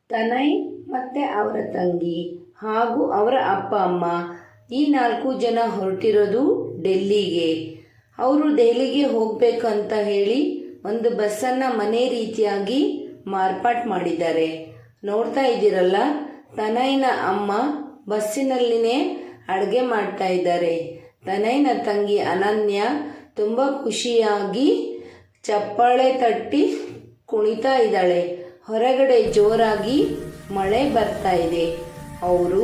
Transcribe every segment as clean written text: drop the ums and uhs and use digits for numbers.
ತನಯ್ ಮತ್ತು ಅವರ ತಂಗಿ ಹಾಗೂ ಅವರ ಅಪ್ಪ ಅಮ್ಮ ಈ 4 ಜನ ಹೊರಟಿರೋದು ಡೆಲ್ಲಿಗೆ. ಅವರು ದೆಹಲಿಗೆ ಹೋಗಬೇಕಂತ ಹೇಳಿ ಒಂದು ಬಸ್ಸನ್ನು ಮನೆ ರೀತಿಯಾಗಿ ಮಾರ್ಪಾಟು ಮಾಡಿದ್ದಾರೆ. ನೋಡ್ತಾ ಇದ್ದೀರಲ್ಲ, ತನಯ್ನ ಅಮ್ಮ ಬಸ್ಸಿನಲ್ಲಿನೇ ಅಡುಗೆ ಮಾಡ್ತಾ ಇದ್ದಾರೆ. ತನಯ್ನ ತಂಗಿ ಅನನ್ಯ ತುಂಬ ಖುಷಿಯಾಗಿ ಚಪ್ಪಾಳೆ ತಟ್ಟಿ ಕುಣಿತಾ ಇದ್ದಾಳೆ. ಹೊರಗಡೆ ಜೋರಾಗಿ ಮಳೆ ಬರ್ತಾ ಇದೆ. ಅವರು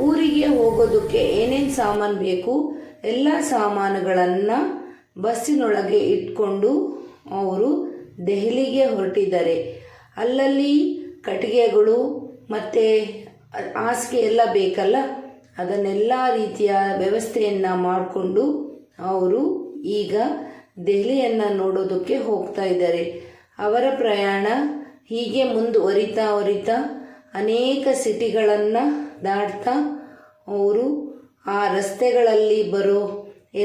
ಊರಿಗೆ ಹೋಗೋದಕ್ಕೆ ಏನೇನು ಸಾಮಾನು ಬೇಕು ಎಲ್ಲ ಸಾಮಾನುಗಳನ್ನು ಬಸ್ಸಿನೊಳಗೆ ಇಟ್ಕೊಂಡು ಅವರು ದೆಹಲಿಗೆ ಹೊರಟಿದ್ದಾರೆ. ಅಲ್ಲಲ್ಲಿ ಕಟ್ಟಿಗೆಗಳು ಮತ್ತು ಹಾಸಿಗೆ ಎಲ್ಲ ಬೇಕಲ್ಲ, ಅದನ್ನೆಲ್ಲ ರೀತಿಯ ವ್ಯವಸ್ಥೆಯನ್ನು ಮಾಡಿಕೊಂಡು ಅವರು ಈಗ ದೆಹಲಿಯನ್ನು ನೋಡೋದಕ್ಕೆ ಹೋಗ್ತಾ ಇದ್ದಾರೆ. ಅವರ ಪ್ರಯಾಣ ಹೀಗೆ ಮುಂದುವರಿತಾ ಅನೇಕ ಸಿಟಿಗಳನ್ನು ದಾಟ್ತಾ ಅವರು ಆ ರಸ್ತೆಗಳಲ್ಲಿ ಬರೋ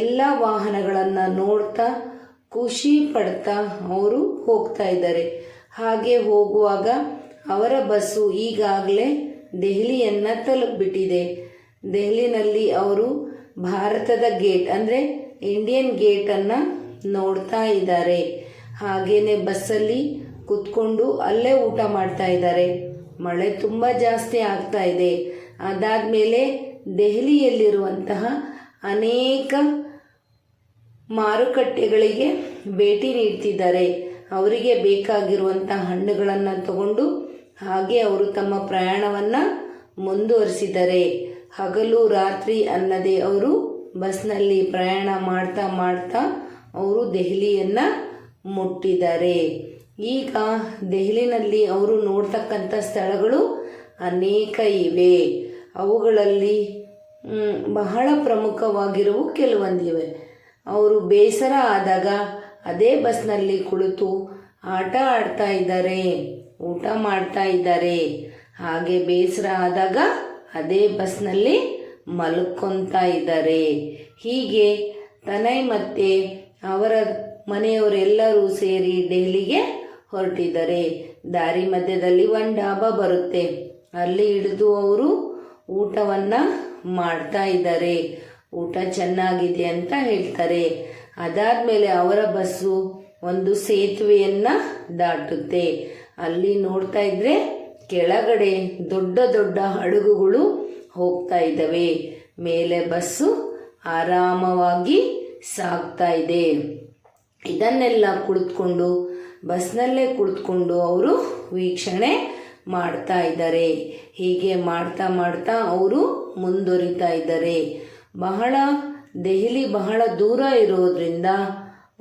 ಎಲ್ಲ ವಾಹನಗಳನ್ನು ನೋಡ್ತಾ ಖುಷಿ ಪಡ್ತಾ ಅವರು ಹೋಗ್ತಾ ಇದ್ದಾರೆ. ಹಾಗೆ ಹೋಗುವಾಗ ಅವರ ಬಸ್ಸು ಈಗಾಗಲೇ ದೆಹಲಿಯನ್ನು ತಲುಪಿಬಿಟ್ಟಿದೆ. ದೆಹಲಿನಲ್ಲಿ ಅವರು ಭಾರತದ ಗೇಟ್ ಅಂದರೆ ಇಂಡಿಯನ್ ಗೇಟನ್ನು ನೋಡ್ತಾ ಇದ್ದಾರೆ. ಹಾಗೇನೆ ಬಸ್ಸಲ್ಲಿ ಕೂತ್ಕೊಂಡು ಅಲ್ಲೇ ಊಟ ಮಾಡ್ತಾ ಇದ್ದಾರೆ. ಮಳೆ ತುಂಬ ಜಾಸ್ತಿ ಆಗ್ತಾ ಇದೆ. ಅದಾದಮೇಲೆ ದೆಹಲಿಯಲ್ಲಿರುವಂತಹ ಅನೇಕ ಮಾರುಕಟ್ಟೆಗಳಿಗೆ ಭೇಟಿ ನೀಡ್ತಿದ್ದಾರೆ. ಅವರಿಗೆ ಬೇಕಾಗಿರುವಂಥ ಹಣ್ಣುಗಳನ್ನು ತಗೊಂಡು ಹಾಗೆ ಅವರು ತಮ್ಮ ಪ್ರಯಾಣವನ್ನು ಮುಂದುವರಿಸಿದ್ದಾರೆ. ಹಗಲು ರಾತ್ರಿ ಅನ್ನದೇ ಅವರು ಬಸ್ನಲ್ಲಿ ಪ್ರಯಾಣ ಮಾಡ್ತಾ ಅವರು ದೆಹಲಿಯನ್ನು ಮುಟ್ಟಿದ್ದಾರೆ. ಈಗ ದೆಹಲಿನಲ್ಲಿ ಅವರು ನೋಡ್ತಕ್ಕಂಥ ಸ್ಥಳಗಳು ಅನೇಕ ಇವೆ. ಅವುಗಳಲ್ಲಿ ಬಹಳ ಪ್ರಮುಖವಾಗಿರುವು ಕೆಲವೊಂದಿವೆ. ಅವರು ಬೇಸರ ಆದಾಗ ಅದೇ ಬಸ್ನಲ್ಲಿ ಕುಳಿತು ಆಟ ಆಡ್ತಾ ಇದ್ದಾರೆ, ಊಟ ಮಾಡ್ತಾ ಇದ್ದಾರೆ. ಹಾಗೆ ಬೇಸರ ಆದಾಗ ಅದೇ ಬಸ್ನಲ್ಲಿ ಮಲ್ಕೊತಾ ಇದ್ದಾರೆ. ಹೀಗೆ ತನಯ್ ಮತ್ತು ಅವರ ಮನೆಯವರೆಲ್ಲರೂ ಸೇರಿ ಡೆಲ್ಲಿಗೆ ಹೊರಟಿದ್ದಾರೆ. ದಾರಿ ಮಧ್ಯದಲ್ಲಿ ಒಂದು ಡಾಬಾ ಬರುತ್ತೆ, ಅಲ್ಲಿ ಹಿಡಿದು ಅವರು ಊಟವನ್ನು ಮಾಡ್ತಾ ಇದ್ದಾರೆ. ಊಟ ಚೆನ್ನಾಗಿದೆ ಅಂತ ಹೇಳ್ತಾರೆ. ಅದಾದಮೇಲೆ ಅವರ ಬಸ್ಸು ಒಂದು ಸೇತುವೆಯನ್ನು ದಾಟುತ್ತೆ. ಅಲ್ಲಿ ನೋಡ್ತಾ ಇದ್ರೆ ಕೆಳಗಡೆ ದೊಡ್ಡ ದೊಡ್ಡ ಹಡಗುಗಳು ಹೋಗ್ತಾ ಇದ್ದಾವೆ. ಮೇಲೆ ಬಸ್ಸು ಆರಾಮವಾಗಿ ಸಾಗ್ತಾ ಇದೆ. ಇದನ್ನೆಲ್ಲ ಬಸ್ನಲ್ಲೇ ಕುಳಿತುಕೊಂಡು ಅವರು ವೀಕ್ಷಣೆ ಮಾಡ್ತಾ ಇದ್ದಾರೆ. ಹೀಗೆ ಮಾಡ್ತಾ ಅವರು ಮುಂದುವರಿತಾ ಇದ್ದಾರೆ. ದೆಹಲಿ ಬಹಳ ದೂರ ಇರೋದ್ರಿಂದ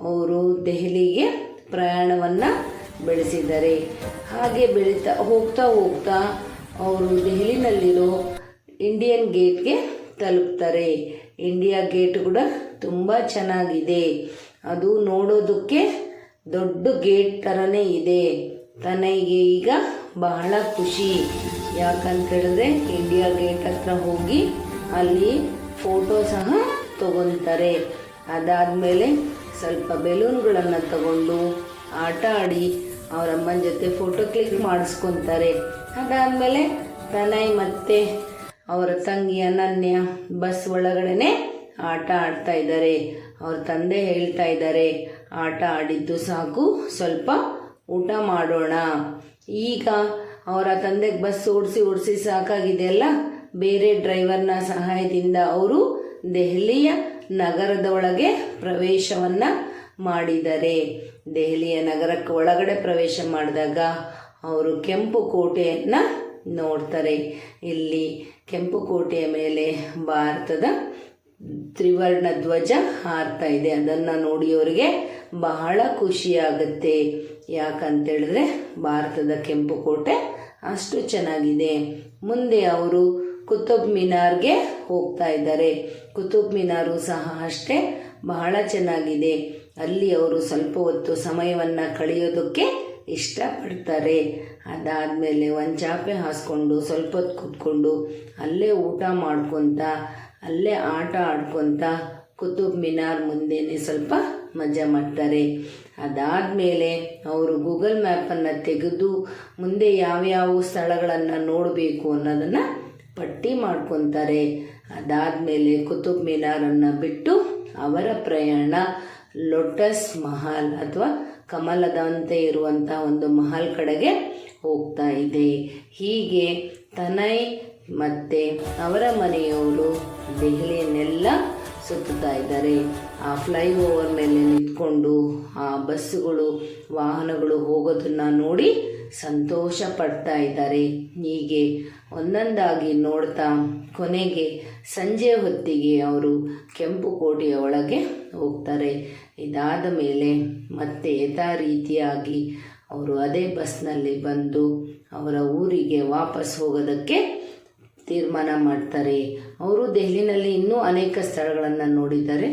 ಅವರು ದೆಹಲಿಗೆ ಪ್ರಯಾಣವನ್ನು ಬೆಳೆಸಿದ್ದಾರೆ. ಹಾಗೆ ಹೋಗ್ತಾ ಅವರು ದೆಹಲಿನಲ್ಲಿರೋ ಇಂಡಿಯನ್ ಗೇಟ್ಗೆ ತಲುಪ್ತಾರೆ. ಇಂಡಿಯಾ ಗೇಟ್ ಕೂಡ ತುಂಬ ಚೆನ್ನಾಗಿದೆ. ಅದು ನೋಡೋದಕ್ಕೆ ದೊಡ್ಡ ಗೇಟ್ ಥರನೇ ಇದೆ. ತನಗೆ ಈಗ ಬಹಳ ಖುಷಿ. ಯಾಕಂತೇಳಿದ್ರೆ ಇಂಡಿಯಾ ಗೇಟ್ ಹತ್ರ ಹೋಗಿ ಅಲ್ಲಿ ಫೋಟೋ ಸಹ ತಗೊತಾರೆ. ಅದಾದಮೇಲೆ ಸ್ವಲ್ಪ ಬೆಲೂನ್ಗಳನ್ನು ತಗೊಂಡು ಆಟ ಆಡಿ ಅವರಮ್ಮನ ಜೊತೆ ಫೋಟೋ ಕ್ಲಿಕ್ ಮಾಡಿಸ್ಕೊತಾರೆ. ಅದಾದಮೇಲೆ ತನಯ್ ಮತ್ತು ಅವರ ತಂಗಿ ಅನನ್ಯ ಬಸ್ ಒಳಗಡೆ ಆಟ ಆಡ್ತಾ ಇದ್ದಾರೆ. ಅವ್ರ ತಂದೆ ಹೇಳ್ತಾ ಇದ್ದಾರೆ, ಆಟ ಆಡಿದ್ದು ಸಾಕು, ಸ್ವಲ್ಪ ಊಟ ಮಾಡೋಣ. ಈಗ ಅವರ ತಂದೆಗೆ ಬಸ್ ಓಡಿಸಿ ಸಾಕಾಗಿದೆಯಲ್ಲ, ಬೇರೆ ಡ್ರೈವರ್ನ ಸಹಾಯದಿಂದ ಅವರು ದೆಹಲಿಯ ನಗರದ ಒಳಗೆ ಪ್ರವೇಶವನ್ನು ಮಾಡಿದ್ದಾರೆ. ದೆಹಲಿಯ ನಗರಕ್ಕೆ ಒಳಗಡೆ ಪ್ರವೇಶ ಮಾಡಿದಾಗ ಅವರು ಕೆಂಪು ಕೋಟೆಯನ್ನು ನೋಡ್ತಾರೆ. ಇಲ್ಲಿ ಕೆಂಪು ಕೋಟೆಯ ಮೇಲೆ ಭಾರತದ ತ್ರಿವರ್ಣ ಧ್ವಜ ಹಾರ್ತಾ ಇದೆ. ಅದನ್ನು ನೋಡಿ ಅವರಿಗೆ ಬಹಳ ಖುಷಿಯಾಗುತ್ತೆ. ಯಾಕಂತೇಳಿದ್ರೆ ಭಾರತದ ಕೆಂಪು ಕೋಟೆ ಅಷ್ಟು ಚೆನ್ನಾಗಿದೆ. ಮುಂದೆ ಅವರು ಕುತುಬ್ ಮಿನಾರ್ಗೆ ಹೋಗ್ತಾ ಇದ್ದಾರೆ. ಕುತುಬ್ ಮಿನಾರು ಸಹ ಅಷ್ಟೇ ಬಹಳ ಚೆನ್ನಾಗಿದೆ. ಅಲ್ಲಿ ಅವರು ಸ್ವಲ್ಪ ಹೊತ್ತು ಸಮಯವನ್ನು ಕಳೆಯೋದಕ್ಕೆ ಇಷ್ಟಪಡ್ತಾರೆ. ಅದಾದಮೇಲೆ ಒಂದು ಚಾಪೆ ಹಾಸ್ಕೊಂಡು ಸ್ವಲ್ಪ ಹೊತ್ತು ಕೂತ್ಕೊಂಡು ಅಲ್ಲೇ ಊಟ ಮಾಡ್ಕೊತ ಅಲ್ಲೇ ಆಟ ಆಡ್ಕೊತ ಕುತುಬ್ ಮಿನಾರ್ ಮುಂದೆನೇ ಸ್ವಲ್ಪ ಮಜಾ ಮಾಡ್ತಾರೆ. ಅದಾದಮೇಲೆ ಅವರು ಗೂಗಲ್ ಮ್ಯಾಪನ್ನು ತೆಗೆದು ಮುಂದೆ ಯಾವ್ಯಾವ ಸ್ಥಳಗಳನ್ನು ನೋಡಬೇಕು ಅನ್ನೋದನ್ನು ಪಟ್ಟಿ ಮಾಡ್ಕೊತಾರೆ. ಅದಾದಮೇಲೆ ಕುತುಬ್ ಮಿನಾರನ್ನು ಬಿಟ್ಟು ಅವರ ಪ್ರಯಾಣ ಲೋಟಸ್ ಮಹಲ್ ಅಥವಾ ಕಮಲದಂತೆ ಇರುವಂಥ ಒಂದು ಮಹಲ್ ಕಡೆಗೆ ಹೋಗ್ತಾ ಇದೆ. ಹೀಗೆ ತನೈ ಮತ್ತು ಅವರ ಮನೆಯವರು ದೆಹಲಿಯನ್ನೆಲ್ಲ ಸುತ್ತುತ್ತಾ ಇದ್ದಾರೆ. ಆ ಫ್ಲೈಓವರ್ ಮೇಲೆ ನಿಂತ್ಕೊಂಡು ಆ ಬಸ್ಸುಗಳು ವಾಹನಗಳು ಹೋಗೋದನ್ನು ನೋಡಿ ಸಂತೋಷ ಪಡ್ತಾ ಇದ್ದಾರೆ. ಹೀಗೆ ಒಂದೊಂದಾಗಿ ನೋಡ್ತಾ ಕೊನೆಗೆ ಸಂಜೆ ಹೊತ್ತಿಗೆ ಅವರು ಕೆಂಪು ಕೋಟೆಯ ಒಳಗೆ ಹೋಗ್ತಾರೆ. ಇದಾದ ಮೇಲೆ ಮತ್ತೆ ಯಥಾ ರೀತಿಯಾಗಿ ಅವರು ಅದೇ ಬಸ್ನಲ್ಲಿ ಬಂದು ಅವರ ಊರಿಗೆ ವಾಪಸ್ ಹೋಗೋದಕ್ಕೆ ತೀರ್ಮಾನ ಮಾಡ್ತಾರೆ. ಅವರು ದೆಹಲಿನಲ್ಲಿ ಇನ್ನೂ ಅನೇಕ ಸ್ಥಳಗಳನ್ನು ನೋಡಿದ್ದಾರೆ.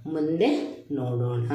ಮುಂದೆ ನೋಡೋಣ.